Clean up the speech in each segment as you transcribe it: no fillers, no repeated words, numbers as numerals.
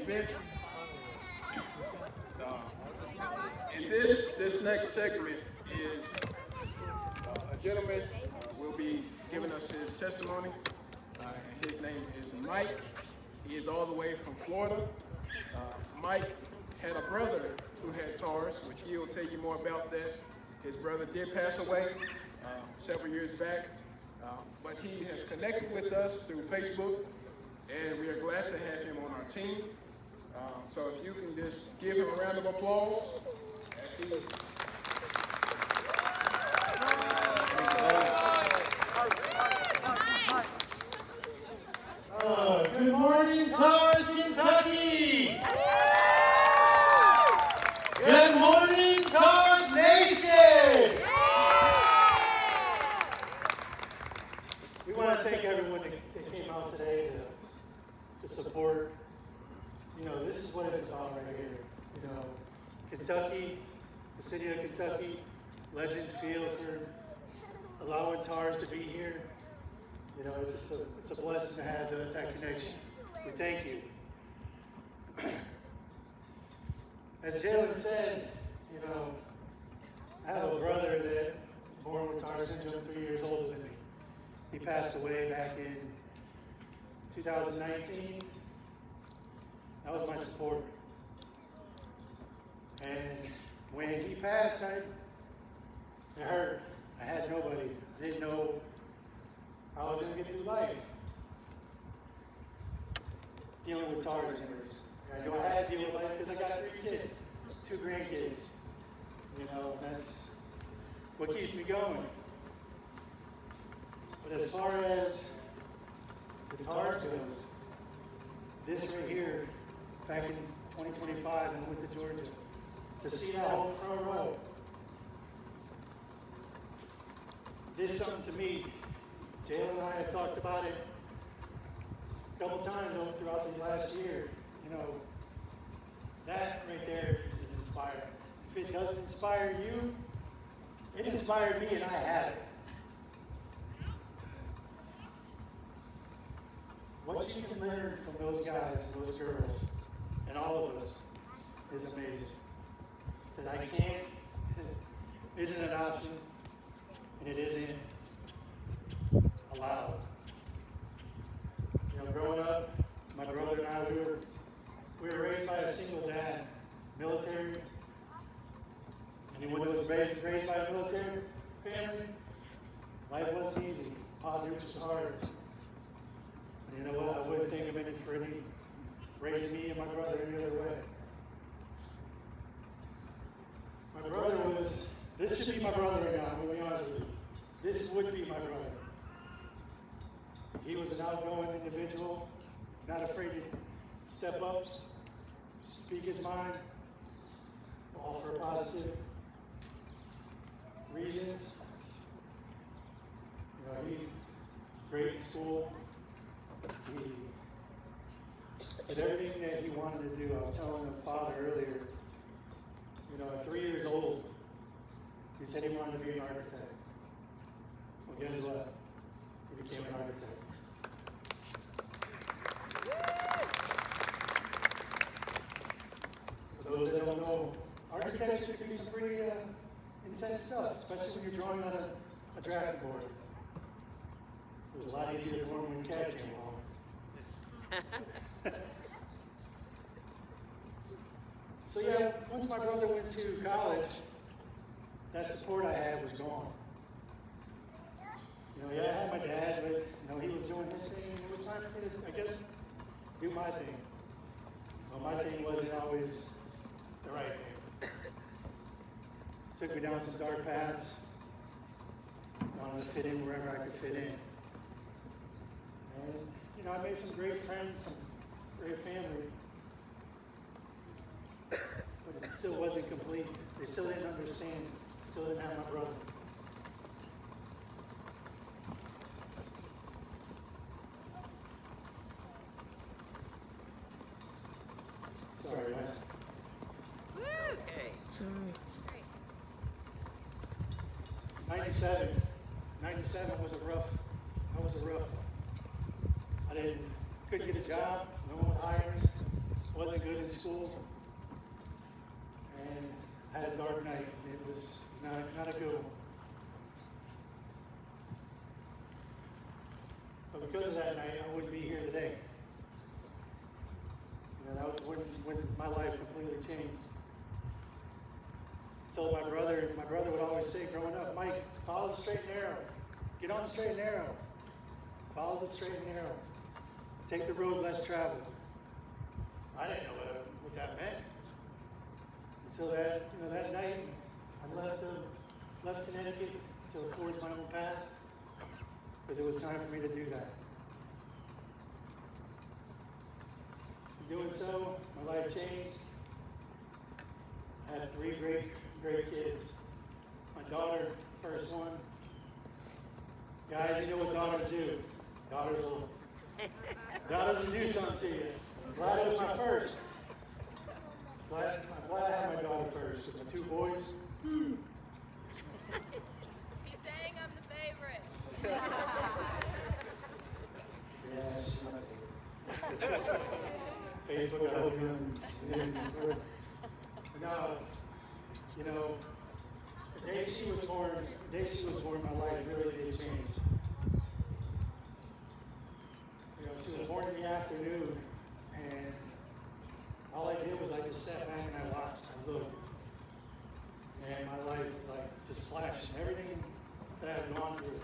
event. And this next segment is a gentleman will be giving us his testimony. And his name is Mike. He is all the way from Florida. Mike had a brother who had TARS, which he'll tell you more about that. His brother did pass away several years back, but he has connected with us through Facebook, and we are glad to have him on our team. So if you can just give him a round of applause. As he... Good morning, TARS, Kentucky! Good morning, TARS Nation! We want to thank everyone that came out today to support. You know, this is what it's about right here. You know, Kentucky, the city of Kentucky, Legends Field for allowing TARS to be here. You know, it's a blessing to have that connection. We thank you. As Jalen said, you know, I have a brother that was born with TARS syndrome, 3 years older than me. He passed away back in 2019. That was my support. And when he passed, it hurt. I had nobody. I didn't know how I was going to get through life. Dealing with TARS members. I know I had to deal with life because I got 3 kids, 2 grandkids. You know, that's what keeps me going. But as far as the TARS goes, this right here, back in 2025, I went to Georgia to see that whole front row. Did something to me. Jalen and I had talked about it a couple times throughout the last year. You know, that right there is inspiring. If it doesn't inspire you, it inspired me and I have it. What you can learn from those guys and those girls and all of us is amazing. That I can't isn't an option, and it isn't allowed. You know, growing up, my brother and I, we were raised by a single dad, military. Anyone who was raised by a military family, life wasn't easy. Politics was hard. And you know what? I wouldn't think of it for any raising me and my brother any other way. My brother was, this should be my brother right now, I'm going to be honest with you. This would be my brother. He was an outgoing individual, not afraid to step up, speak his mind, all for positive reasons. You know, he great in school. He did everything that he wanted to do. I was telling the father earlier, you know, at 3 years old, he said he wanted to be an architect. Well, guess what? He became an architect. For those that don't know, architecture can be some pretty intense stuff, especially when you're drawing on a draft board. It was a lot easier for him when CAD came along. So yeah, once my brother went to college, that support I had was gone. You know, yeah, I had my dad, but you know, he was doing his thing, and it was time for me to, I guess, do my thing. Well, my thing wasn't always the right thing. Took me down some dark paths. Wanted to fit in wherever I could fit in. And, you know, I made some great friends, some great family. But it still wasn't complete. They still didn't understand. Still didn't have my brother. Sorry, guys. Okay. Sorry. 97 was a rough one. I couldn't get a job, no one would hire me, wasn't good. good in school, and I had a dark night, and it was not a good one. But because of that night, I wouldn't be here today. You know, that was when my life completely changed. I told my brother would always say growing up, Mike, follow the straight and narrow. Get on the straight and narrow. Follow the straight and narrow. Take the road less traveled. I didn't know what that meant. Until that night, I left Connecticut to forge my own path, because it was time for me to do that. In doing so, my life changed. I had 3 great kids. My daughter, first one. Guys, you know what daughters do. Daughters will do something to you. I'm glad it was my first. I'm glad I had my daughter first. With my 2 boys. He's saying I'm the favorite. Yeah, she's my favorite. Facebook, I hope you're in. No, you know, the day she was born, my life really did change. You know, she was born in the afternoon, and all I did was I just sat back and I watched, I looked. And my life was like just flashing. Everything that I had gone through.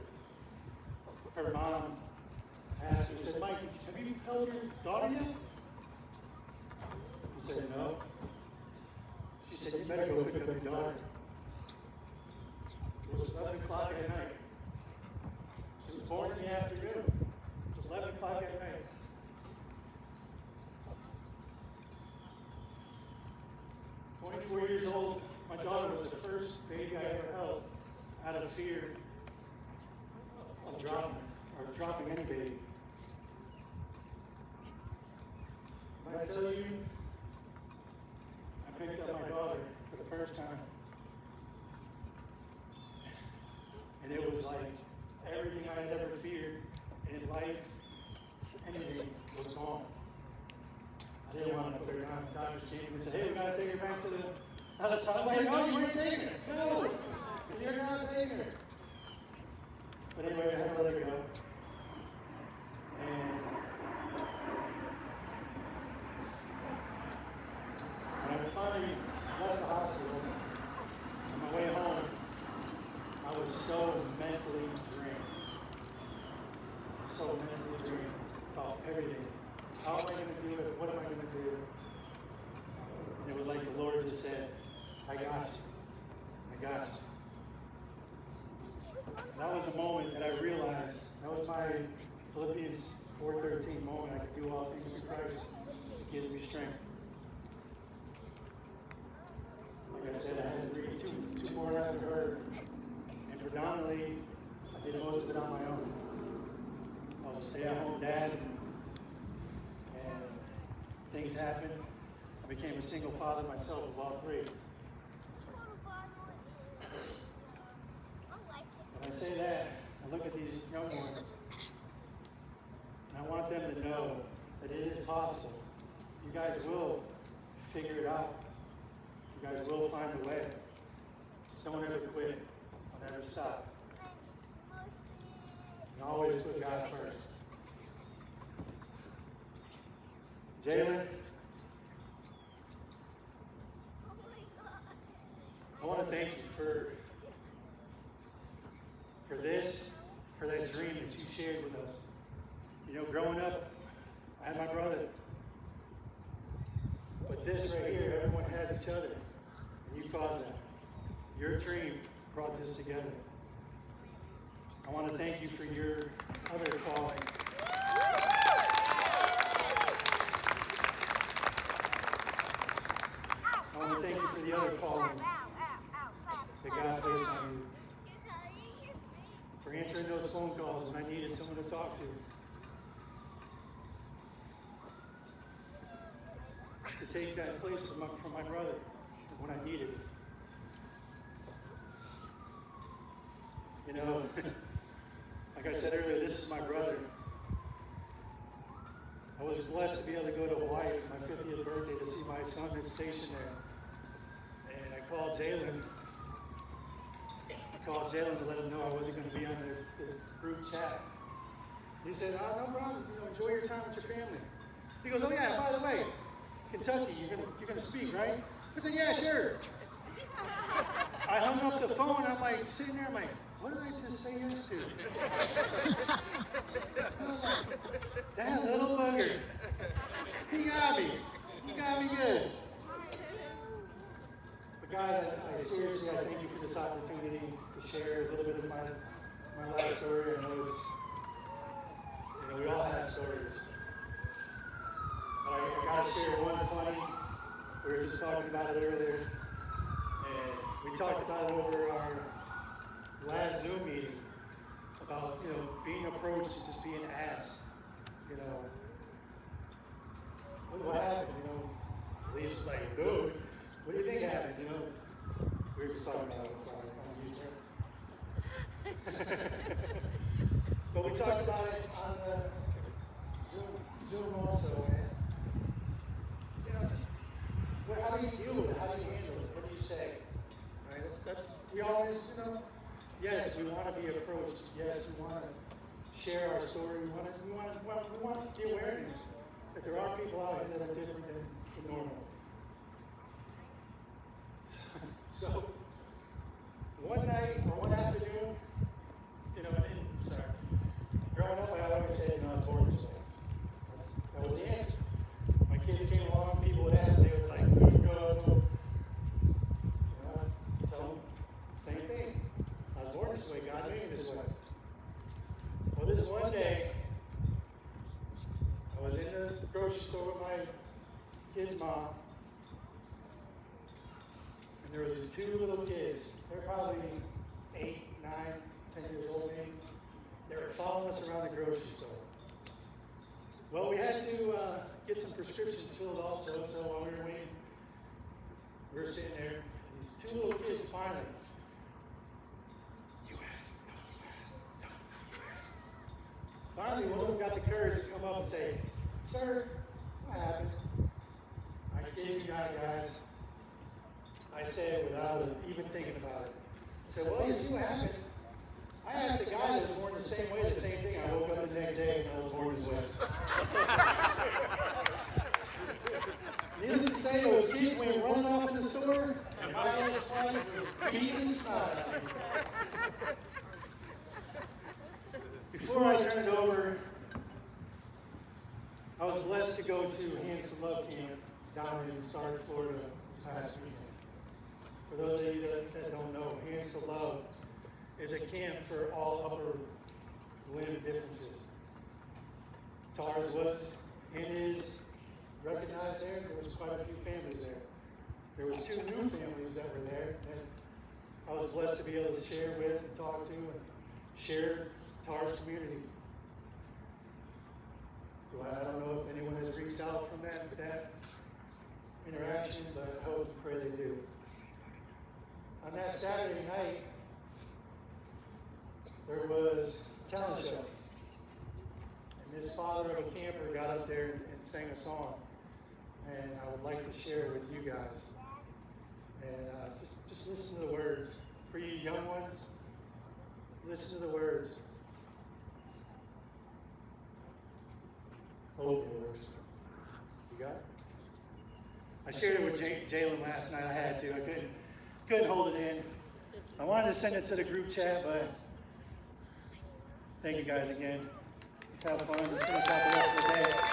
Her mom asked me, said, Mike, have you held your daughter yet? He said, no. She said, you better go pick up your daughter. It was 11 o'clock at night. She was born in the afternoon. It was 11 o'clock at night. I'm 24 years old. My daughter was the first baby I ever held out of fear of dropping any baby. When I tell you, I picked up my daughter for the first time. And it was like everything I had ever feared in life, anything was gone. I didn't want to put her down. The doctors came and said, hey, we got to take her back to the hospital. I'm like, no, you weren't taking her. No, you're not taking her. But anyway, I had to let her go. And when I finally left the hospital, on my way home, I was so mentally drained. So mentally drained about everything. How am I going to do it? What am I going to do? And it was like the Lord just said, I got you. I got you. That was a moment that I realized, that was my Philippians 4:13 moment. I could do all things through Christ. It gives me strength. Like I said, I had to read two more after her. And predominantly, I did most of it on my own. I was a stay-at-home dad. And things happened. I became a single father myself of all 3. When I say that, I look at these young ones, and I want them to know that it is possible. You guys will figure it out. You guys will find a way. Don't ever quit. Don't ever stop. And always put God first. Jalen, I want to thank you for this, for that dream that you shared with us. You know, growing up, I had my brother. But this right here, everyone has each other. And you caused that. Your dream brought this together. I want to thank you for your other calling. I want to thank you for the other calling that God placed on you. For answering those phone calls when I needed someone to talk to. To take that place from my brother when I needed it. You know, like I said earlier, this is my brother. I was blessed to be able to go to Hawaii for my 50th birthday to see son that's stationed there. And I called Jalen. To let him know I wasn't going to be on the group chat. He said, "Oh, no problem. Enjoy your time with your family." He goes, "Oh yeah, by the way, Kentucky, you're gonna speak, right?" I said, "Yeah, sure." I hung up the phone. I'm like sitting there. I'm like, "What did I just say yes to?" That little bugger. He got me. He got me good. But guys, I seriously, I thank you for this opportunity to share a little bit of my life story. I know it's, we all have stories. But I gotta share one funny. We were just talking about it earlier. And we talked about it over our last Zoom meeting about, being approached and just being asked, what happened, Lisa was like, "Dude, what do you think happened?" We were just talking about it, sorry, I'm used to it. But we talked about it on the Zoom also, and how do you deal with it? How do you handle it? What do you say? Right? That's we always, yes, we want to be approached. Yes, we want to share our story. We want the awareness that there are people out here that are different than normal. So one night or one afternoon, growing up, I always said, I was born this way. That was the answer. My kids came along, people would ask, they were like, "Where you go?" Tell them, same thing. I was born this way. God made me this way. Well, this one day, I was in the grocery store with my kid's mom, and there was these two little kids. They're probably 8, 9, 10 years old, maybe. They were following us around the grocery store. Well, we had to get some prescriptions filled also, so while we were waiting, we were sitting there. These two little kids finally, "You asked, no, you asked, no, you asked." Finally, one of them got the courage to come up and say, "Sir, what happened?" I kid you not, guys. I said it without even thinking about it. I said, "Well, you see what happened? I asked a guy that was born the same way, the same thing. I woke up the next day and I was born this way." Needless to say, those kids went running off in the store, and my ex-wife was beating the snot out of me. Before I turned it over, I was blessed to go to Hands to Love camp down in Stark, Florida this past weekend. For those of you that don't know, Hands to Love is a camp for all upper limb differences. TARS was and is recognized there. There was quite a few families there. There was 2 new families that were there, and I was blessed to be able to share with and talk to and share TARS community. I don't know if anyone has reached out from that interaction, but I hope and pray they do. On that Saturday night, there was a talent show. And this father of a camper got up there and sang a song. And I would like to share it with you guys. And just listen to the words. For you young ones, listen to the words. Hold your words. You got it? I shared it with Jalen last night. I had to. I couldn't hold it in. I wanted to send it to the group chat, but thank you guys again. Let's have fun. Let's finish out the rest of the day.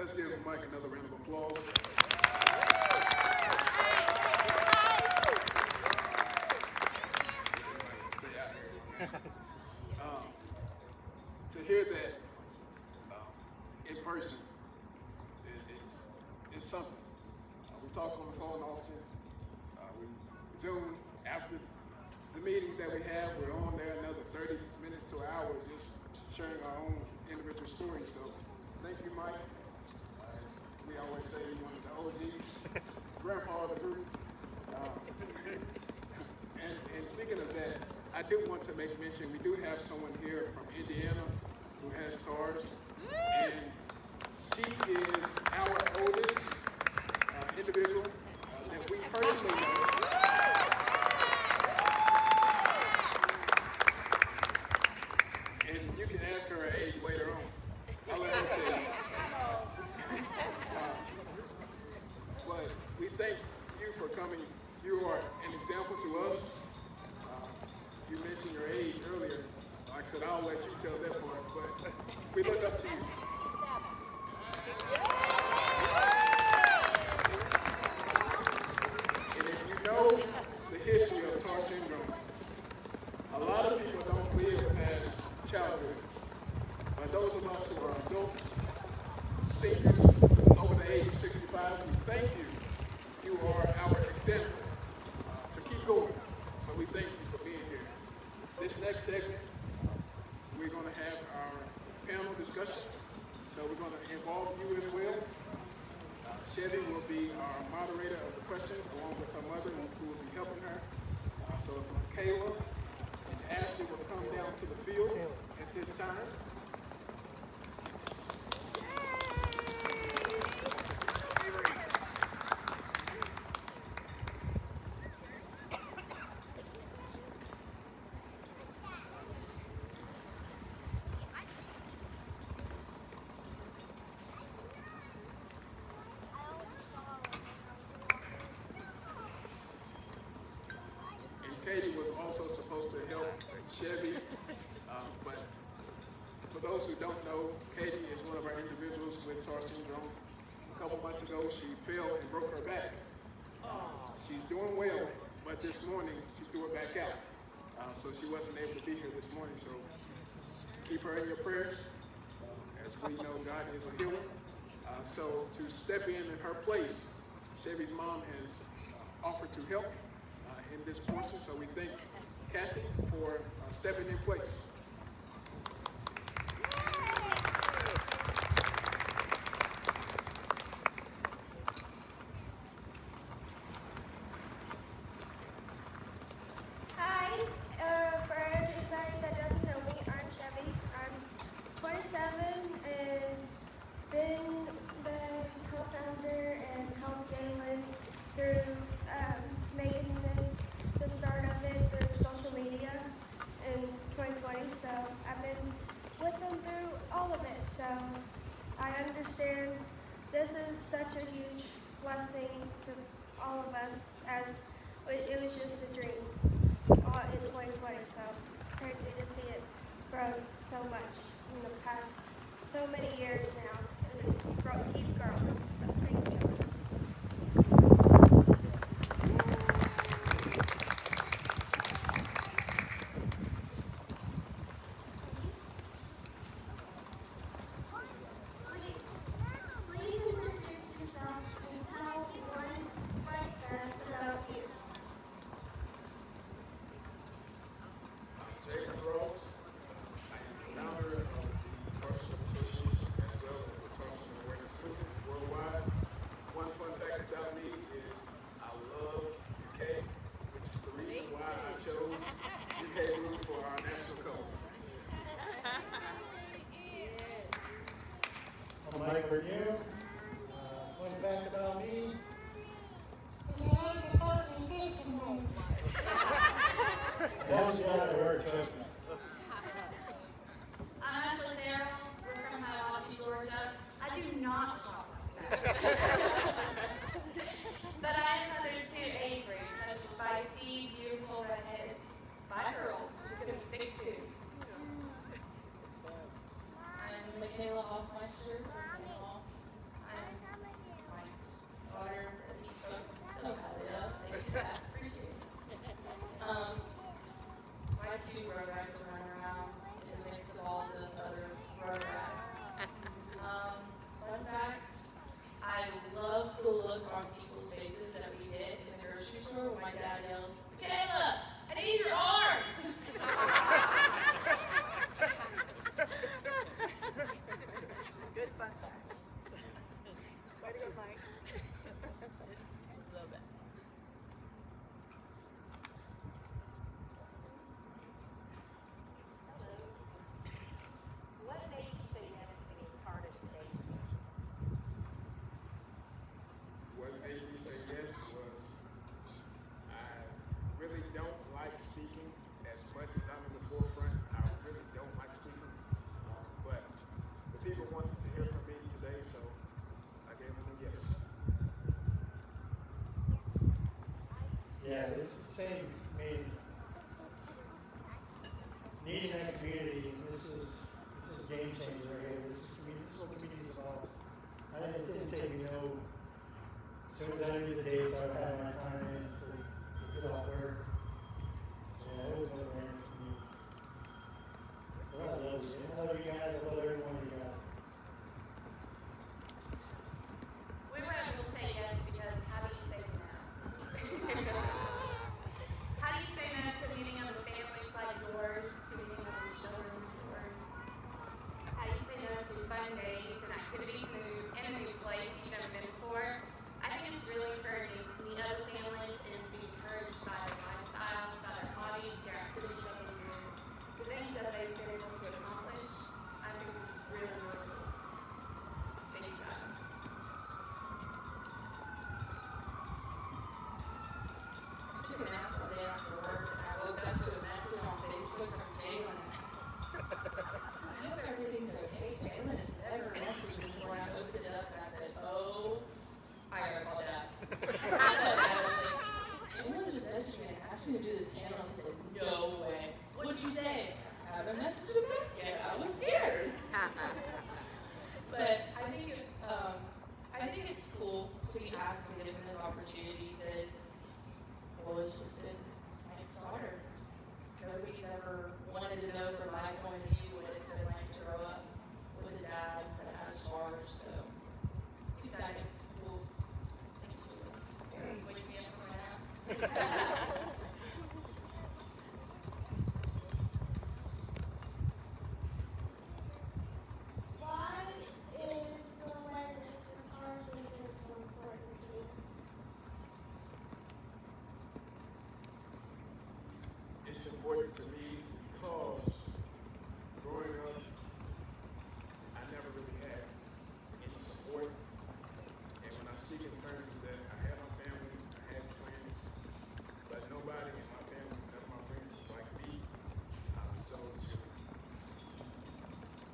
Let's give Mike another round of applause. To hear that in person, it's something. We talk on the phone often. We Zoom after the meetings that we have. We're on there another 30 minutes to an hour just sharing our own individual stories. So thank you, Mike. We always say you're one of the OGs, grandpa of the group. And speaking of that, I do want to make mention, we do have someone here from Indiana who has stars, and she is our oldest individual that we personally know. And you can ask her age later on. I'll let her tell you. But we thank you for coming. You are an example to us. You mentioned your age earlier. Like I said, I'll let you tell that part, but we look up to you. And if you know the history of TAR syndrome, a lot of people don't live past childhood. But those of us who are adults, seniors, over the age of 65, we thank you. You are our example to keep going. So we thank you for being here. This next segment, we're going to have our panel discussion. So we're going to involve you as well. Chevy will be our moderator of the questions, along with her mother, who will be helping her. So Kayla and Ashley will come down to the field at this time. Katie was also supposed to help Chevy, but for those who don't know, Katie is one of our individuals with TAR syndrome. A couple months ago, she fell and broke her back. She's doing well, but this morning she threw it back out, so she wasn't able to be here this morning. So keep her in your prayers, as we know God is a healer. So to step in her place, Chevy's mom has offered to help in this portion, so we thank Kathy for stepping in place. Hi, for everybody that doesn't know me, I'm Chevy. I'm 27 and been the co-founder and helped Jalen through making this the start of it through social media in 2020. So I've been with them through all of it. So I understand this is such a huge blessing to all of us, as it was just a dream in 2020. So crazy to see it grow so much in the past so many years now, and keep growing. So thank you. Please introduce yourself and tell one fun fact about you. Jalen Ross. I am the founder of the TAR Syndrome Association, as well as the TAR Syndrome Awareness Movement worldwide. One fun fact about me is I love UK, which is the reason why I chose UK Blue for our national color. I'm Mike Bernier. Fun fact about me. Once you got to work, trust me. I'm Ashley Darrell. We're from Hiawassee, Georgia. I do not talk like that. But I am mother to Avery, such a spicy, beautiful redhead 5-year-old who's going to be 6'2". I'm Michaela Hoffmeister. look on people's faces that we get in the grocery store when my dad yells, "Michaela, I need your arms!" Good fun fact. Way to go, Mike. The best. What made you say yes to being part of today's meeting? What made me say yes was I really don't like speaking as much as I'm in the forefront. I really don't like speaking. But the people wanted to hear from me today, so I gave them a yes. Yeah, this is the same, I mean, needing that community, this is a game changer right here. This is what community is about. It didn't take me no, as soon as I knew the dates, I would have my time in to get off work. So yeah, it was no brainer for me. So I love you. I love you guys, I love every one of you guys. We were able to say yes because how do you say no? How do you say no to meeting other families like yours, to meeting other children like yours? How do you say no to fun days and activities in a new place you've never been before? I think it's really encouraging to meet other families and be encouraged by their lifestyles, by their hobbies, their activities that they do, the things that they've been able to accomplish. I think it's really, really cool. Thank you guys. I took a nap all day after work and I woke up to a message on Facebook from Jalen. I hope everything's okay. Jalen has never messaged me before. I opened it up and I said, "Oh, I gotta call Dad." I thought Dad was like, "Jalen just messaged me and asked me to do this panel." I said, "No way. What'd you say?" "I haven't messaged him back yet. I was scared." But I think it's cool to be asked and given this opportunity because, well, it's just been my daughter. Nobody's ever wanted to know from my point of view what it's been like to grow up with a dad that has scars. So it's exciting. It's cool. Thank you. Wake me up from my nap. Why is the awareness for cars and things so important to you? It's important to me because growing up, I never really had any support. And when I speak in terms of that, I had my family, I had friends, but nobody in my family, none of my friends was like me. So to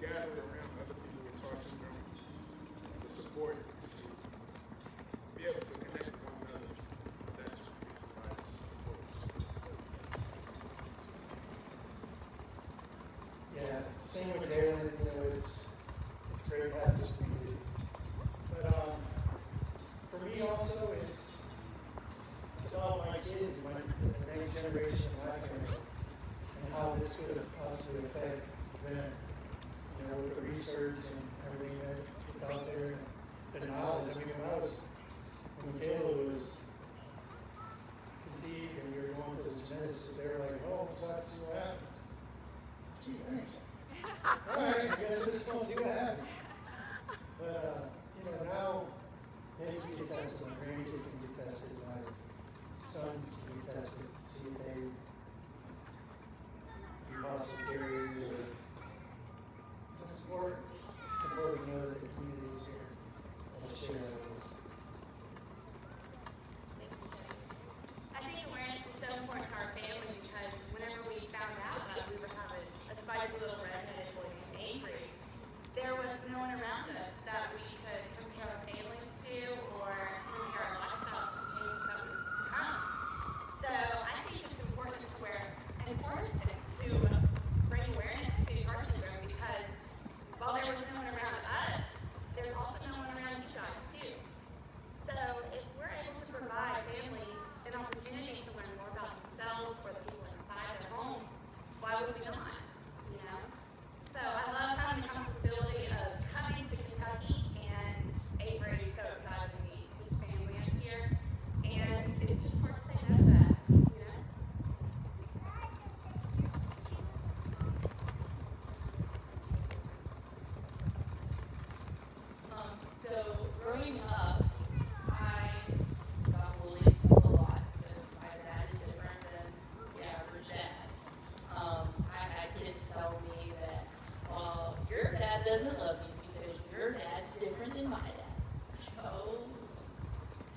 gather around other people with TAR syndrome, the support to be able to connect with one another, that's the reason why it's important. Yeah, same with Jalen, you know, it's great to have this community. But for me also, it's all my kids, the next generation of my family, and how this could possibly affect them. You know, with the research and everything that's out there, the knowledge. I mean, when Michaela was conceived and we were going to the geneticist, they were like, "Oh, so let's see what happens." Gee, thanks. All right, I guess we're just going to see what happens. But, you know, now they can get tested, my grandkids can get tested, my sons can get tested to see if they be possible carriers or it's important to know that the community is here and to share those. I think awareness is so important to our family because whenever we found out that we were having a spicy little redheaded boy named Avery, there was no one around us that we could compare our family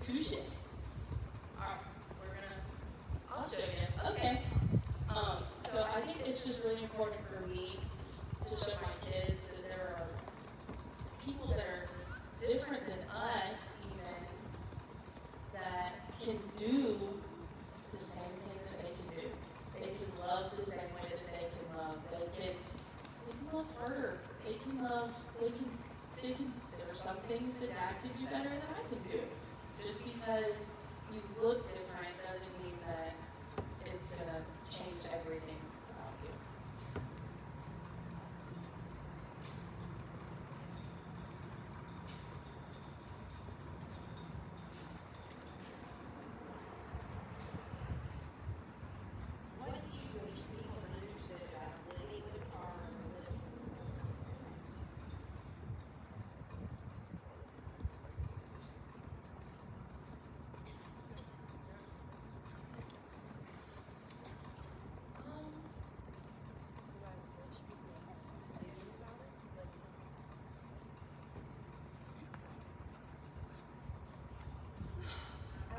Touche. Alright, I'll show you. Okay. So I think it's just really important for me to show my kids that there are people that are different than us even that can do the same thing that they can do. They can love the same way that they can love. They can love harder. There are some things that Dad can do better than I can do. Just because you look different doesn't mean that it's gonna change everything about you. What do you wish people understood about living with harm or living with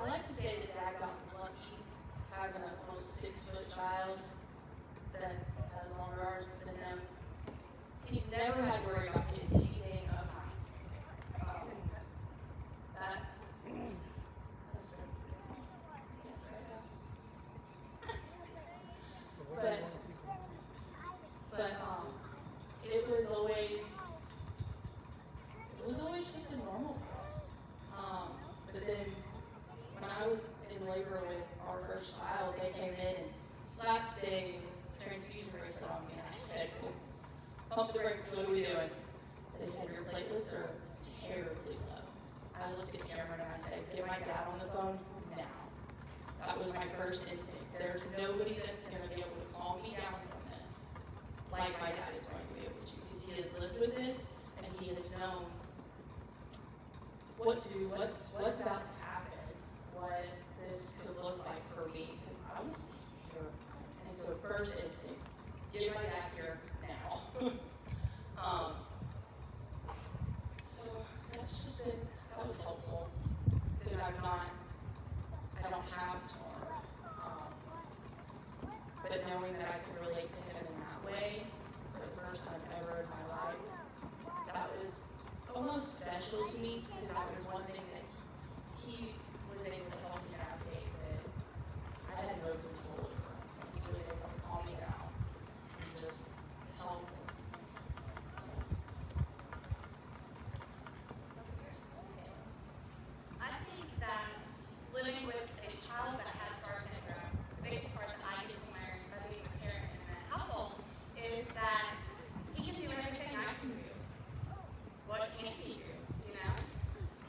I like to say that Dad got lucky having a almost 6-foot child that has longer arms than him. He's never had to worry about getting anything of mine. That's right. But it was always just a normal for us. But then when I was in labor with our first child, they came in and slapped a transfusion bracelet on me, and I said, "Pump the brakes, what are we doing?" They said, "Your platelets are terribly low." I looked at Cameron and I said, "Get my dad on the phone now." That was my first instinct. There's nobody that's going to be able to calm me down from this like my dad is going to be able to, because he has lived with this and he has known what to do, what's about to happen, what this could look like for me, because I was terrified. And so first instinct, get my dad here now. So that's just been, that was helpful, because I don't have tomorrow. But knowing that I could relate to him in that way, for the first time ever in my life, that was almost special to me, because that was one thing that he was able to help me navigate that I had no control over. He was able to calm me down and just help. So. I think that living with a child that has Star syndrome, the biggest part that I get to learn by being a parent in that household is that he can do everything I can do. What can he do? You know?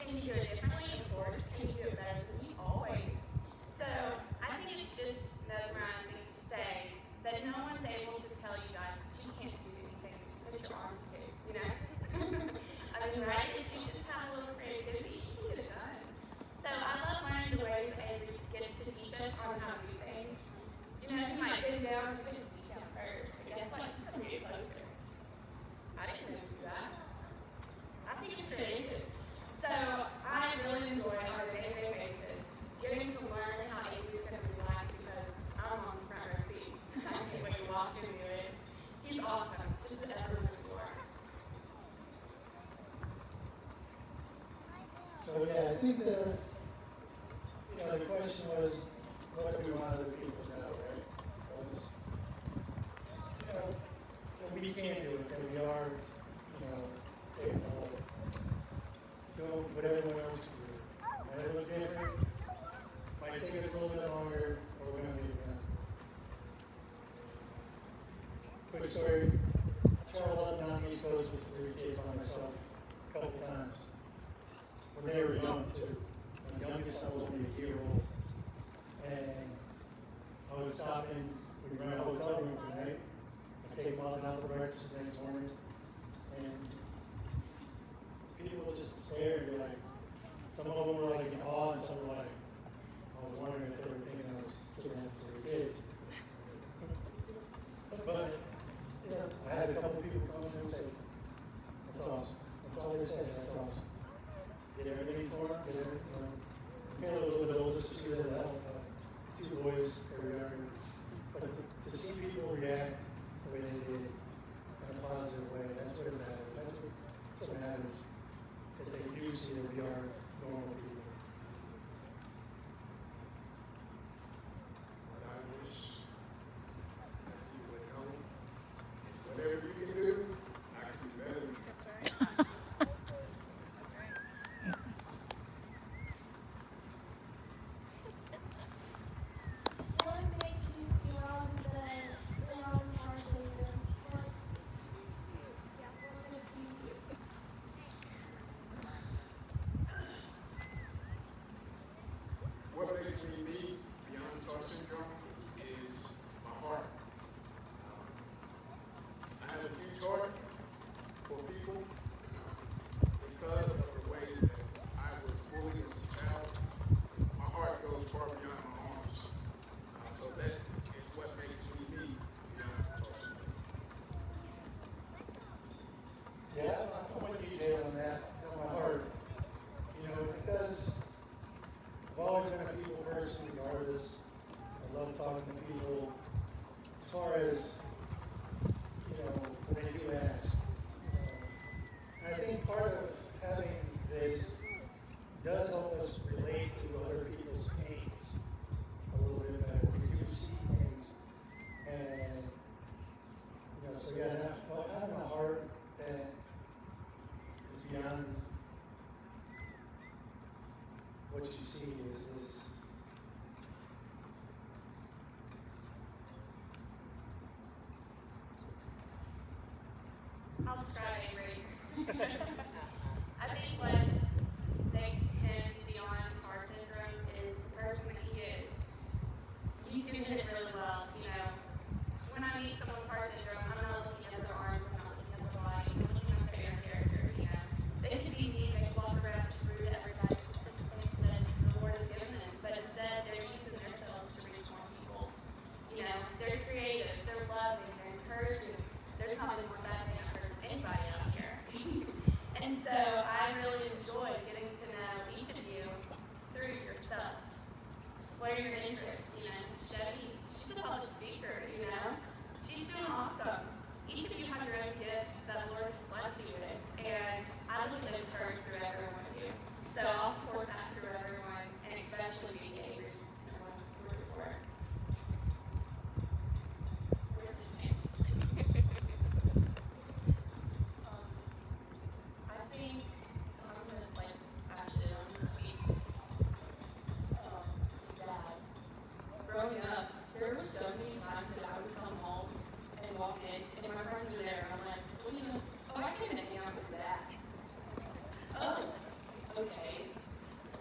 Can he do it differently? Of course. Can he do it better than me? Always. So I think it's just mesmerizing to say that no one's able to tell you guys that you can't do anything you put your arms to, you know? I mean, right? If you just have a little creativity, you can get it done. So I love learning the ways that Avery gets to teach us on how to do things. You know, he might bend down and put his feet down first, but guess what? It's going to get closer. I didn't know you do that. I think it's creative. So I really enjoy on a day-to-day basis getting to learn how Avery's going to be like, because I'm on the front row seat. I can't wait to watch him do it. He's awesome. Just ever before. So yeah, I think the question was, what do we want other people to know, right? Because, we can do it, and we are, capable of doing what everyone else can do. Might look different, might take us a little bit longer, but we're gonna get it done. Quick story, I traveled up and down the East Coast with 3 kids by myself a couple times. When they were young too. The youngest, I was only a year old. And I was stopping, we rent a hotel room for the night. I take them all out for breakfast the next morning. And people would just stare and be like, some of them were like in awe and some were like, I was wondering if they were thinking I was kidnapping their kids. But, I had a couple people come in and say, that's awesome. That's all they said, that's awesome. Did everything for them, Maybe a little bit older, so she was able to help two boys every year. But to see people react the way they did in a positive way, that's what matters. That's what matters. That they do see that we are normal people. What I wish that you would know is whatever you can do, I can do better. What makes you beyond our Savior? What makes you? What makes me me beyond TAR syndrome is my heart. I have a huge heart for people because of the way that I was bullied as a child. My heart goes far beyond my arms. So that is what makes me me beyond TAR syndrome. Yeah, I'm with you, Jay, on that. You know, my heart, because I've always been a people person, regardless. I love talking to people. As far as, when they do ask. And I think part of having this does help us relate to other people's pains a little bit better. We do see things. And, so yeah, having a heart that is beyond what you see is I'll describe Avery. I think what makes him beyond TAR syndrome is the person that he is. You two hit it really well. When I meet someone with TAR syndrome, I'm not looking at their arms, I'm not looking at their bodies, I'm looking at their character. They can be me, they can walk around just rude to everybody, just the things that the Lord has given them. But instead, they're using themselves to reach more people. They're creative, they're loving, they're encouraging. There's nothing more bad than I've heard anybody out here. And so I really enjoy getting to know each of you through yourself. What are your interests? Chevy, she's a public speaker, She's doing awesome. Each of you have your own gifts that the Lord has blessed you with. And I look at those first through every one of you. So I'll support that through everyone, and especially being Avery's number one support for it. We're the same. I think I'm gonna speak. Dad. Growing up, there were so many times that I would come home and walk in, and my friends were there, and I'm like, what are you doing? Oh, I came in to hang out with Dad. Oh, okay.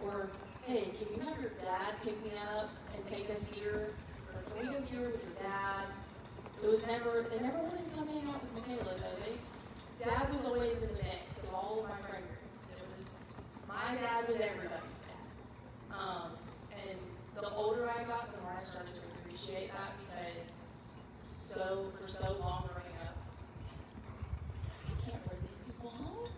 Or, hey, can you have your dad pick me up and take us here? Or can we go here with your dad? They never wanted to come hang out with Michaela, though. Dad was always in the mix of all of my friend groups. My dad was everybody's dad. And the older I got, the more I started to appreciate that, because for so long growing up, I can't bring these people home.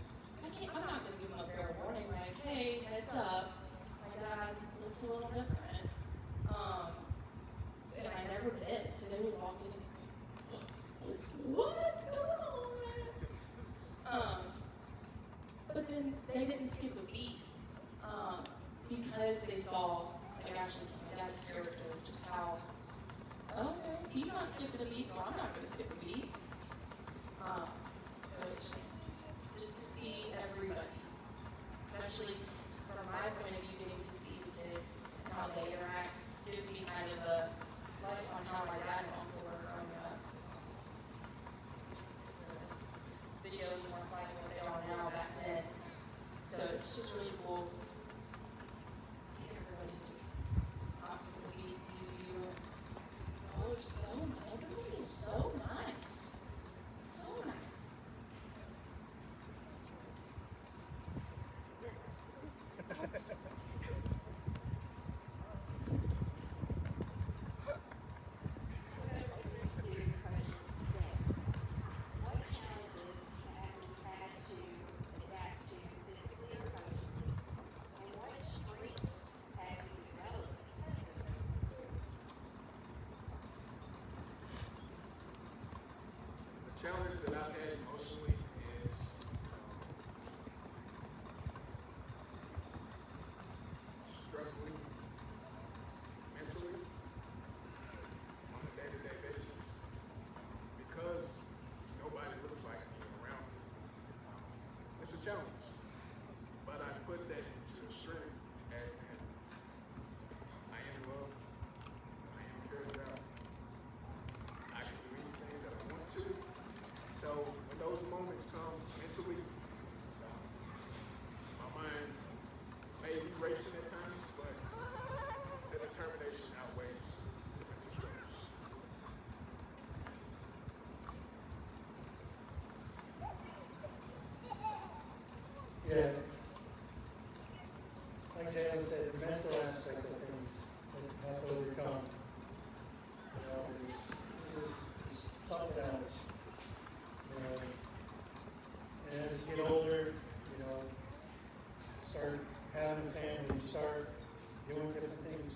I'm not going to give them a fair warning, like, hey, heads up, my dad looks a little different. And I never did, so they would walk in and be like, what's going on? But then they didn't skip a beat, because they saw, like, actually my dad's character, just how, okay, he's not skipping a beat, so I'm not going to skip a beat. So it's just to see everybody, especially from my point of view, getting to see the kids and how they interact, gives me kind of a light on how my dad and uncle were growing up. The videos weren't like what they are now back then. So it's just really cool to see everybody just constantly be you. Oh, everybody is so nice. So nice. What challenges have you had to adapt to physically or emotionally? like Jalen said, the mental aspect of things that you have to overcome. You know, this is something else. You know, and as you get older, you know, start having a family, you start doing different things,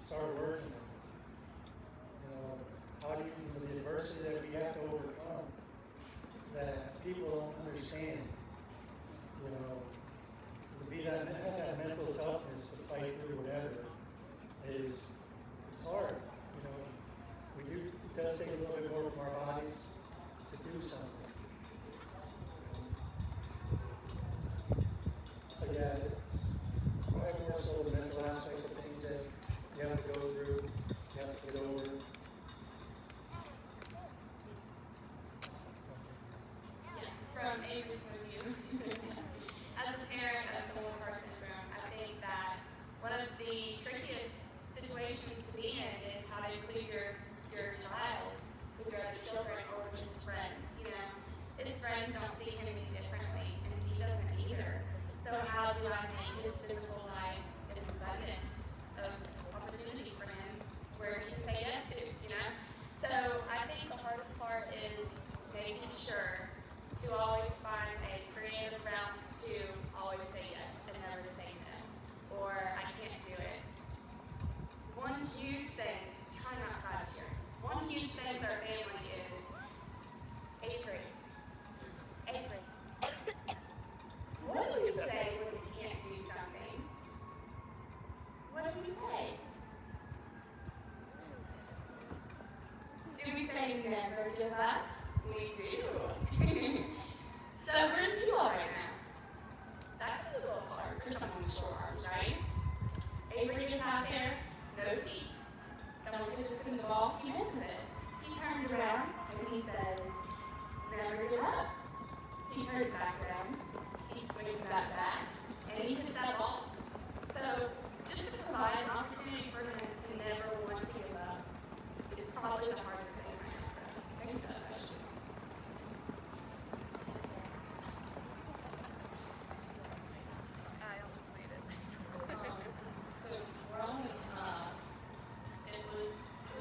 start working. You know, how do you, the adversity that we have to overcome that people don't understand, you know, to be that, have that mental toughness to fight through whatever is, it's hard, you know. It does take a little bit more from our bodies to do something. So yeah, it's probably more so the mental aspect of things that you have to go through, you have to get over. From Avery's point of view, as a parent of someone with Carr syndrome, I think that one of the trickiest situations to be in is how to include your child with your other children or with his friends. You know, his friends don't see him any differently, and he doesn't either. So how do I make his physical life an abundance of opportunities for him where he can say yes to? You know, so I think the hardest part is making sure to always find a creative route to always say yes and never to say no, or I can't do it. One huge thing, try not to cry this year. One huge thing with our family is Avery. Avery. What do we say when we can't do something? What do we say? Do we say never give up? We do. So we're in T-ball right now. That could be a little hard for someone with short arms, right? Avery gets out there, no tee. Someone pitches him the ball, he misses it. He turns around and he says, never give up. He turns back around, he swings that bat, and he hits that ball. So just to provide an opportunity for him to never want to give up is probably the hardest thing right now for us. Thanks for that question. I almost made it. So growing up, it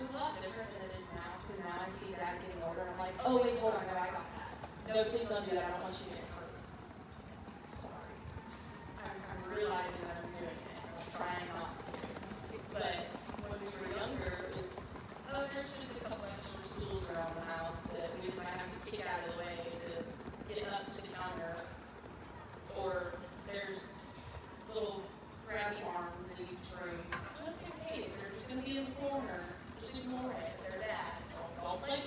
was a lot different than it is now, because now I see Dad getting older and I'm like, oh wait, hold on, no, I got that. No, please don't do that, I don't want you to get hurt. Sorry. I'm realizing that I'm doing it, I'm trying not to. But when we were younger, it was, oh, there's just a couple extra stools around the house that we just might have to kick out of the way to get up to the counter. Or there's little grabby arms in each room, just in case. They're just going to be in the corner. Just ignore it. They're that. So don't play.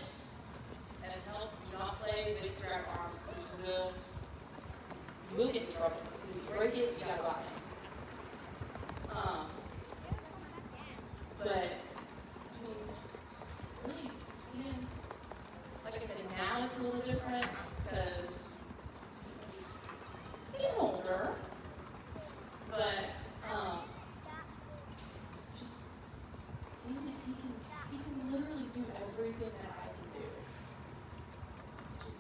And help you not play with grab arms, because you will get in trouble. Because if you break it, you got to buy it. But, I mean, really seeing, like I said, now it's a little different, because he's getting older. But, just seeing that he can literally do everything that I can do. Just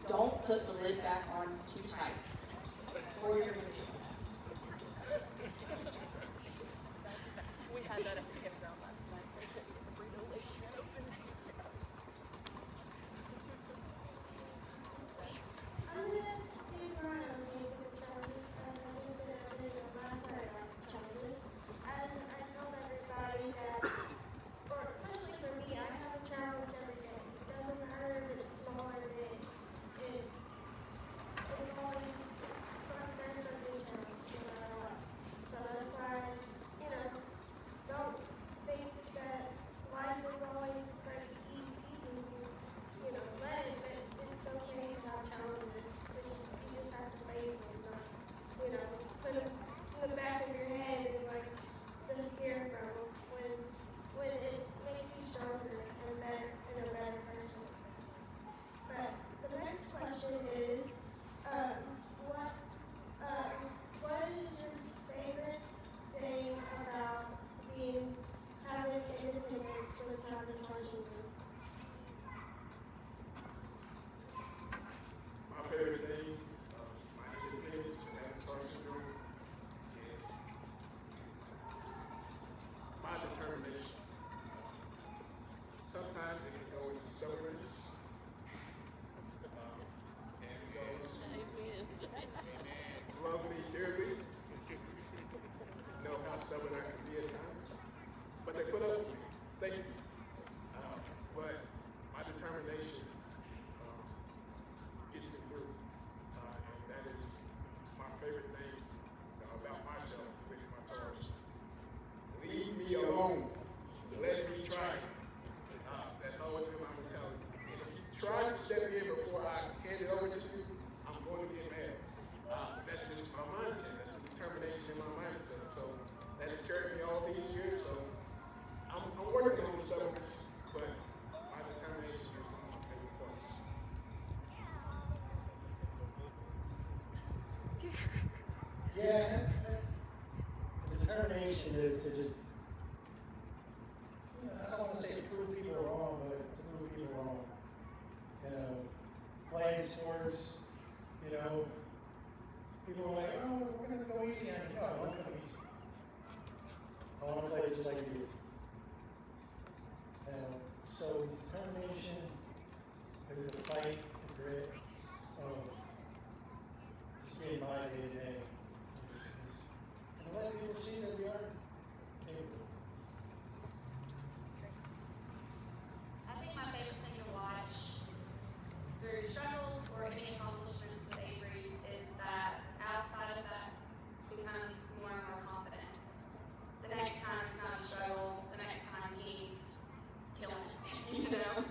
don't put the lid back on too tight, or you're gonna be. We had that at the campground last night. Frito-Lay can open. I'm gonna take around maybe the challenges as I listed in the last part of challenges. And I told everybody that, or especially for me, I have a challenge every day. It doesn't matter if it's small or big. It's always fun, there's a new challenge no matter what. So that's why, you know, don't stubborn I can be at times, but they put up with me. Thank you. But my determination gets me through, and that is my favorite thing about myself with my Taurus. Leave me alone. Let me try. That's always been my mentality. And if you try to step in before I hand it over to you, I'm going to get mad. That's just my mindset. That's the determination in my mindset. So that has carried me all these years. So I'm working on stubbornness, but my determination is one of my favorite parts. Yeah, the determination is to just, I don't want to say to prove people wrong, but to prove people wrong. You know, playing sports, you know, people are like, oh, we're going to go easy on you. No, I don't go easy. I want to play just like you. You know, so determination, the fight, the grit of just getting by day to day. And let people see that we are capable. I think my favorite thing to watch through struggles or any accomplishments with Avery's is that outside of that becomes more and more confidence. The next time it's not a struggle, the next time he's killing it, you know?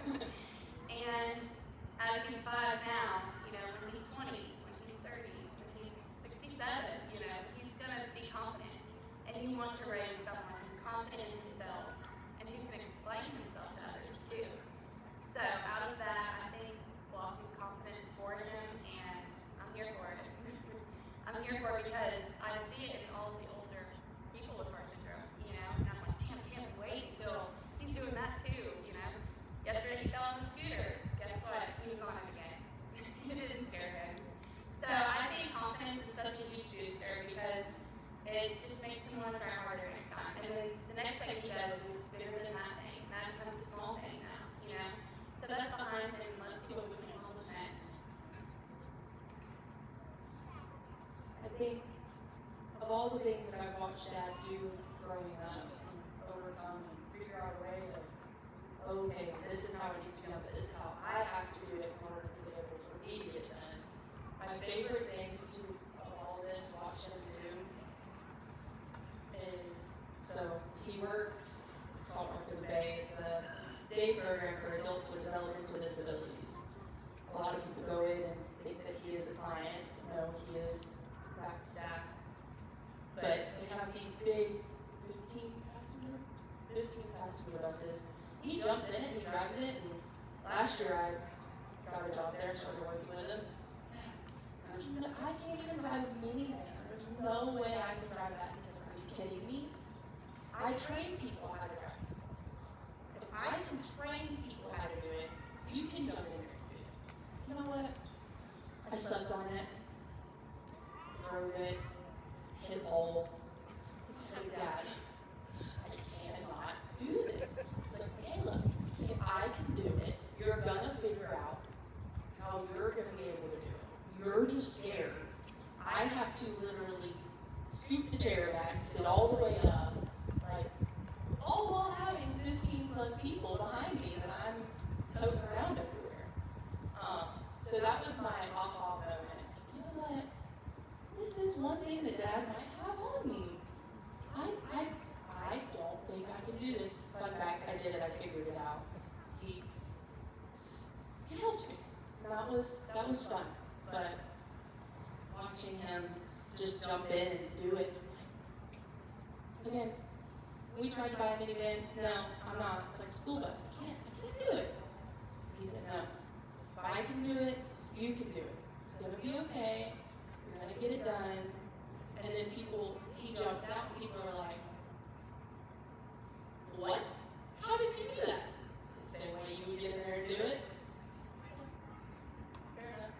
And as he's 5 now, you know, when he's 20, when he's 30, when he's 67, you know, he's gonna be confident. And he wants to raise someone who's confident in himself and who can explain himself to others too. So out of that, I think Blossom's confidence for him, and I'm here for it. I'm here for it because I see it in all the older people with Tourette syndrome, you know, and I'm like, man, I can't wait till he's doing that too, you know. Yesterday he fell on the scooter. Guess what? He was on it again. It didn't scare him. So I think confidence is such a huge booster because it just makes him want to try harder next time. And then the next thing he does is bigger than that thing. That becomes a small thing now, you know. So that's behind him. Let's see what we can accomplish next. I think of all the things that I've watched Dad do growing up and overcome and figure out a way of, okay, this is how it needs to be done, but this is how I have to do it in order to be able for me to get done. My favorite things to of all this, watch him do, is, so he works, it's called Work in the Bay, it's a day program for adults with developmental disabilities. A lot of people go in and think that he is a client, no, he is back staff. But they have these big 15 passenger buses. He jumps in it and he drives it, and last year I got a job there and started working with him. I can't even drive a minivan. There's no way I can drive that. He's like, are you kidding me? I train people how to drive these buses. If I can train people how to do it, you can jump in there and do it. You know what? I slept on it, drove it, hit a pole. I said, Dad, I cannot do this. It's like, hey, look, if I can do it, you're gonna figure out how you're gonna be able to do it. You're just scared. I have to literally scoop the chair back, sit all the way up, like, all while having 15 plus people behind me that I'm toting around everywhere. So that was my aha moment. You know what? This is one thing that Dad might have on me. I don't think I can do this. Fun fact, I did it, I figured it out. He helped me. That was fun. But watching him just jump in and do it. Again, we tried to buy a minivan. No, I'm not. It's like a school bus. I can't do it. He said, no. If I can do it, you can do it. It's gonna be okay. You're gonna get it done. And then he jumps out and people are like, what? How did you do that? The same way you would get in there and do it. Fair enough.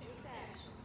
It's action.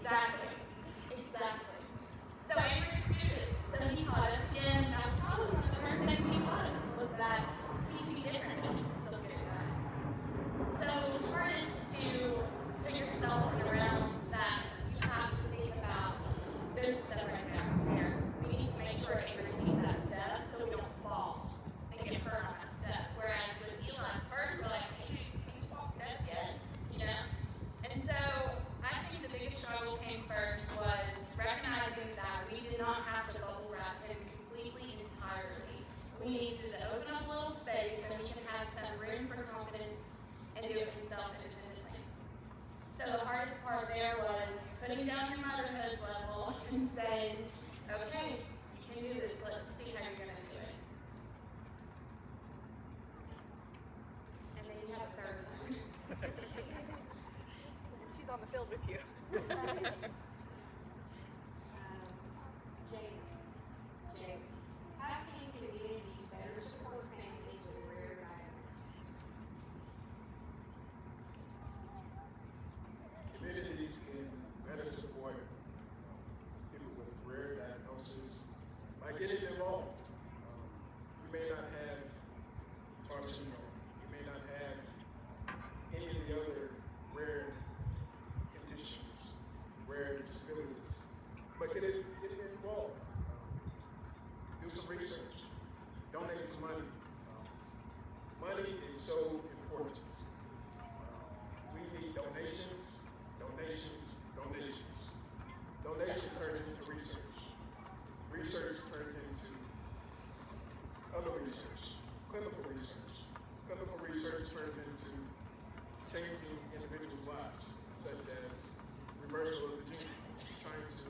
Exactly. Exactly. So Avery is student. So he taught us, and that was probably one of the first things he taught us was that he could be different, but he could still get it done. So it's hardest to put yourself in a realm that you have to think about. There's a step right there. We need to make sure Avery sees that step so we don't fall and get hurt on that step. Whereas with Eli, first we're like, hey, can you walk steps yet? You know? And so I think the biggest struggle came first was recognizing that we did not have to bubble wrap him completely entirely. We needed to open up a little space so he could have some room for confidence and do it himself independently. So the hardest part there was putting down your motherhood level and saying, okay, you can do this, let's see how you're gonna do it. And then you have a third one. She's on the field with you. Jake, how can communities better support families with rare diagnoses? Communities can better support people with rare diagnosis by getting involved. You may not have TAR syndrome. You may not have any of the other rare conditions, rare disabilities, but get involved. Do some research. Donate some money. Money is so important. We need donations, donations, donations. Donations turn into research. Research turns into other research, clinical research. Clinical research turns into changing individuals' lives, such as reversal of the gene, which is trying to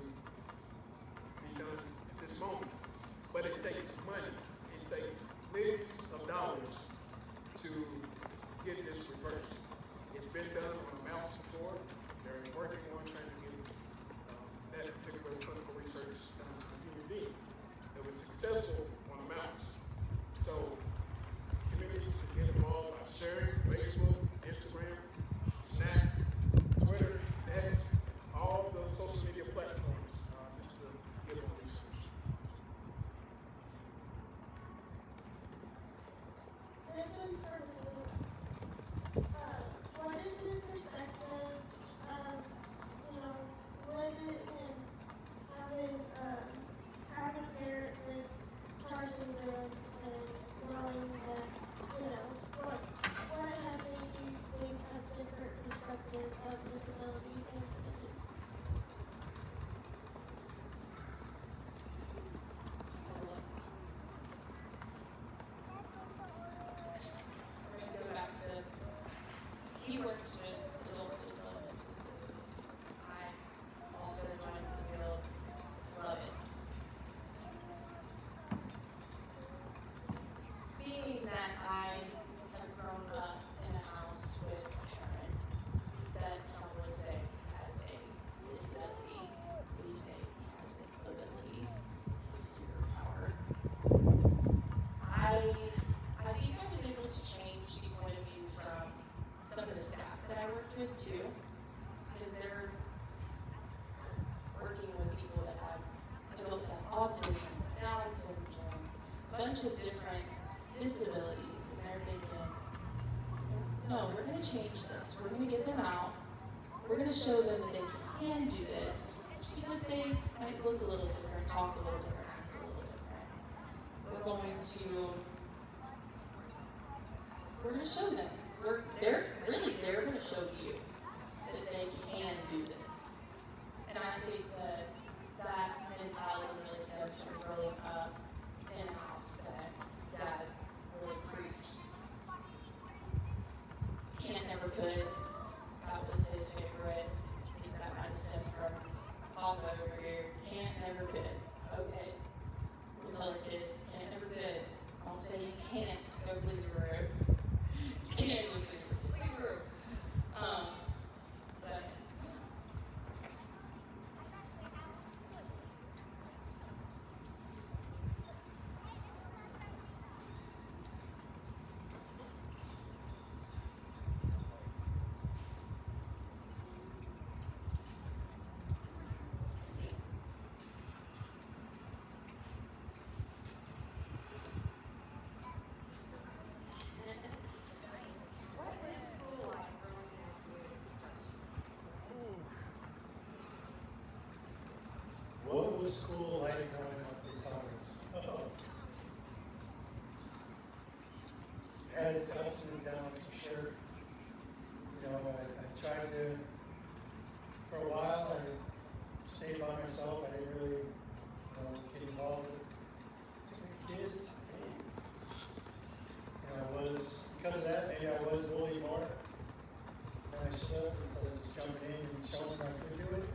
be done at this moment. But it takes money. It takes millions of dollars to get this reversed. It's been done on a mouse before. They're working on trying to get that particular clinical research done on a human being. It was successful on a mouse. So communities can get involved by sharing Facebook, Instagram, Snap, Twitter, X, all the social media platforms, just to get on research. This one's for me. What is your perspective of, living and having a parent with TAR syndrome and knowing that, what has made you think of different perspective of disabilities and abilities? We're gonna go back to, he works with adult developmental disabilities. I also joined the field, love it. Being that I have grown up in a house with a parent that some would say has a disability, we say he has an ability, it's a superpower. I think I was able to change the point of view from some of the staff that I worked with too, because they're working with people that have adults that have autism, Down syndrome, a bunch of different disabilities, and they're thinking, no, we're gonna change this, we're gonna get them out, we're gonna show them that they can do this, just because they might look a little different, talk a little different, act a little different. We're gonna show them. They're gonna show you that they can do this. And I think that mentality really stems from growing up in a house that Dad really preached. Can't, never could. That was his favorite. I think that might stem from Papa over here. Can't, never could. Okay. We'll tell our kids, can't, never could. I won't say you can't go clean your room. You can't go clean your room. But what was school like growing up in Torrance? Oh. Had its ups and downs for sure. You know, I tried to, for a while, I stayed by myself. I didn't really, get involved with too many kids. And I was, because of that, maybe I was bullied more than I should have, instead of just jumping in and showing I could do it.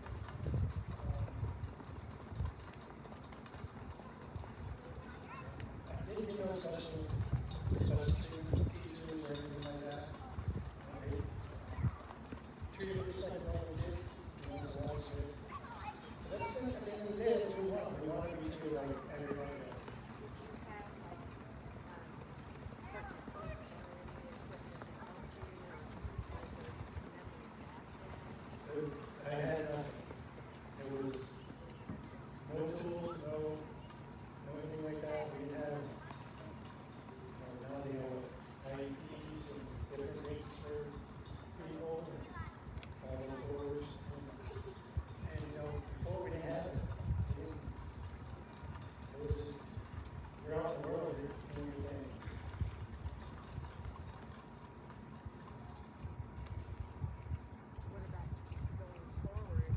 I didn't get no special treatment, teachers or anything like that. They treated me just like a normal kid, so that was good. But that's it, at the end of the day, that's what we want. We want to be treated like everybody else. I had nothing. There was no tools, no anything like that. We didn't have, now they have IEPs and different rates for people and doors. And, before we didn't have it. It was just, you're out in the world, you're doing your thing. What about going forward,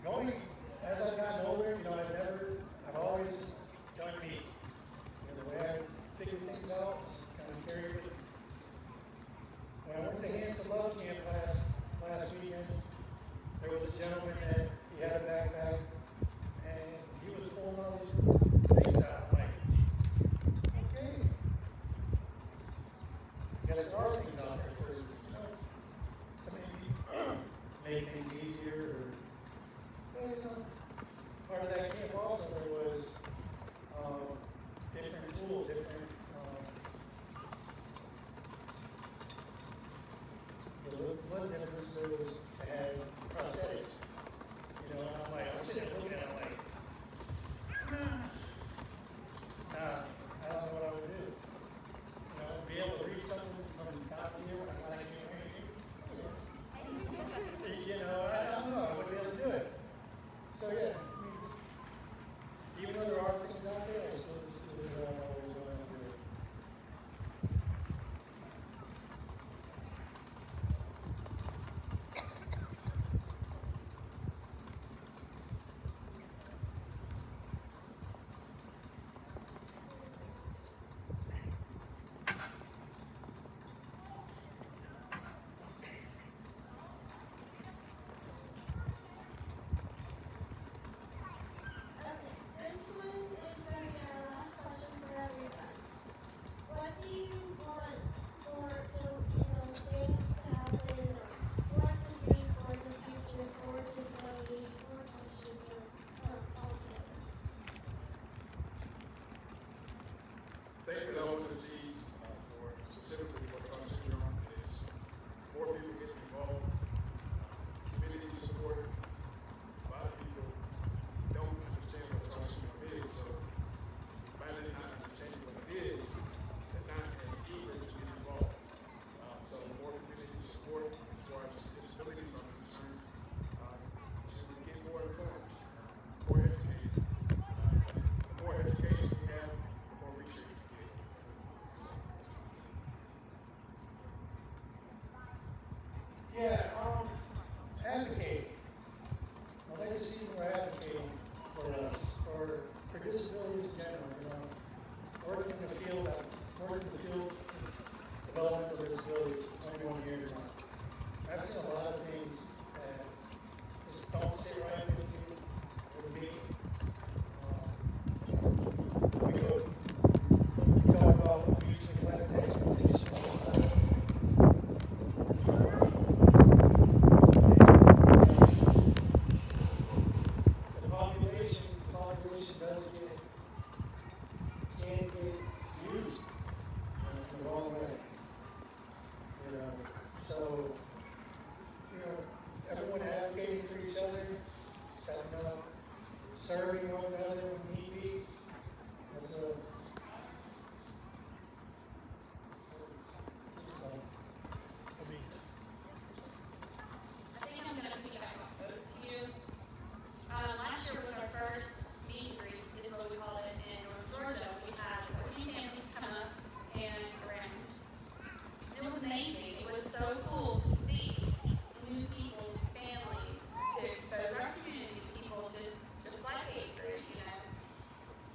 Going, as I've gotten older, I've always done me. The way I figured things out, just kind of carried it. When I went to Hanson Love Camp last weekend, there was a gentleman that he had a backpack, and he was pulling all these things out. I'm like, okay. Guess there are things out there for to maybe make things easier or. Well, part of that camp also there was different tools, different. One difference there was they had prosthetics. And I'm sitting there looking at it, I'm like, I don't know what I would do. Be able to read something from top here when I can't hear anything. I don't know. I wouldn't be able to do it. So yeah, even though there are things out there, I still just do it always want to do it. Okay, this one is our last question for everybody. What do you want for things to happen or want to see for the future for disabilities or country or altogether? Things that I want to see specifically for Down syndrome is more people getting involved, community support. A lot of people don't understand what Down syndrome is, so by them not understanding what it is, they're not as eager to get involved. So more community support as far as disabilities are concerned, to get more informed, more educated. The more education we have, the more research we get. Yeah, advocating. I'd like to see more advocating for us, for disabilities in general, working in the field developmental disabilities for 21 years now. I've seen a lot of things that just don't sit right with me. We talk about mutually collective expectation all the time. The population does can get used in the wrong way. So, everyone advocating for each other, so cool to see new people, families, to expose our community to people just like Avery, you know.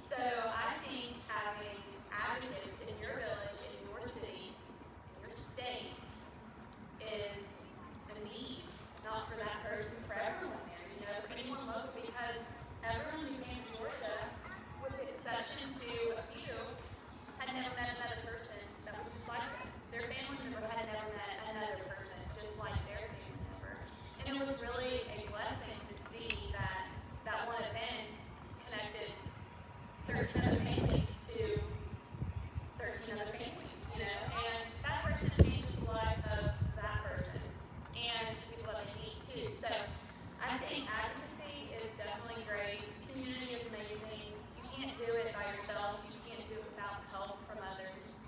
So I think having advocates in your village, in your city, in your state is a need, not for that person, for everyone there, you know, for anyone local, because everyone who came to Georgia, with the exception to a few, had never met another person that was just like them. Their family member had never met another person just like their family member. And it was really a blessing to see that that one event connected 13 other families to 13 other families, you know, and that person changes the life of that person and people that they meet too. So I think advocacy is definitely great. Community is amazing. You can't do it by yourself. You can't do it without help from others.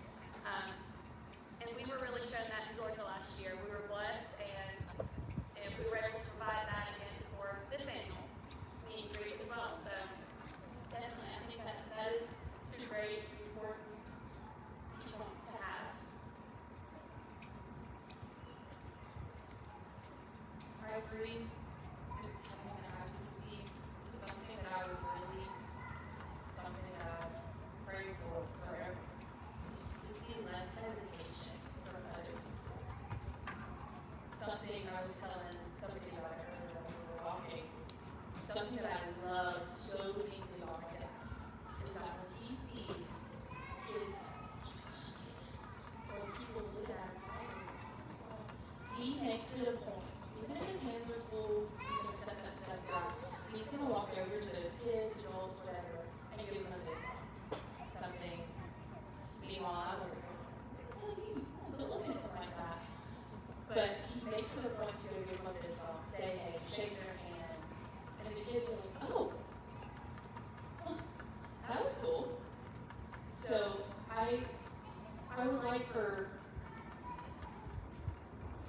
And we were really shown that in Georgia last year. We were blessed and we were able to provide that again for this annual meet and greet as well. So definitely, I think that is two great, important key points to have. I agree with having an advocacy. It's something that I would really, it's something that I've prayed for forever. Is to see less hesitation from other people. Something I was telling somebody about it earlier when we were walking. Something that I love so deeply about my dad is that when he sees kids, or people look at his side, he makes it a point. Even if his hands are full, he's gonna set that stuff down. He's gonna walk over to those kids, adults, whatever, and give them a fist bump. Something. Meanwhile, I would tell you, quit looking at them like that. But he makes it a point to go give them a fist bump, say hey, shake their hand, and the kids are like, oh, huh, that was cool. So I would like for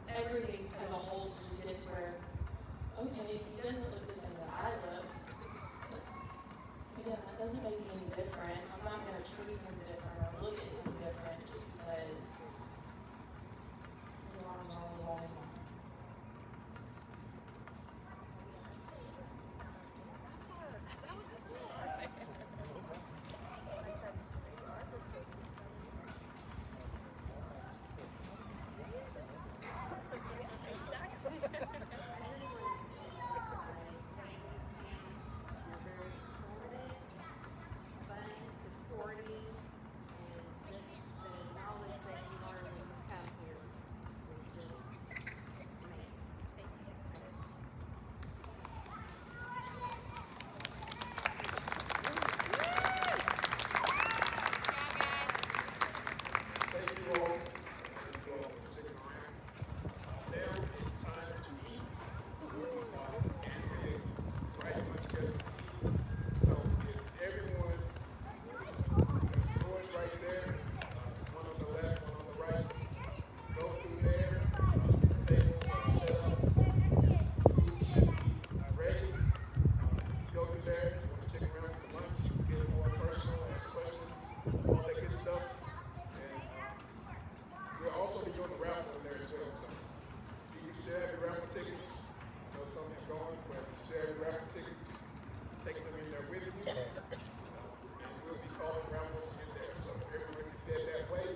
everything as a whole to just get to where, okay, he doesn't look the same that I look, but again, that doesn't make me any different. I'm not gonna treat him different or look at him different just because his arms are as long as mine. And we'll be calling raffles in there. So everyone can get that way.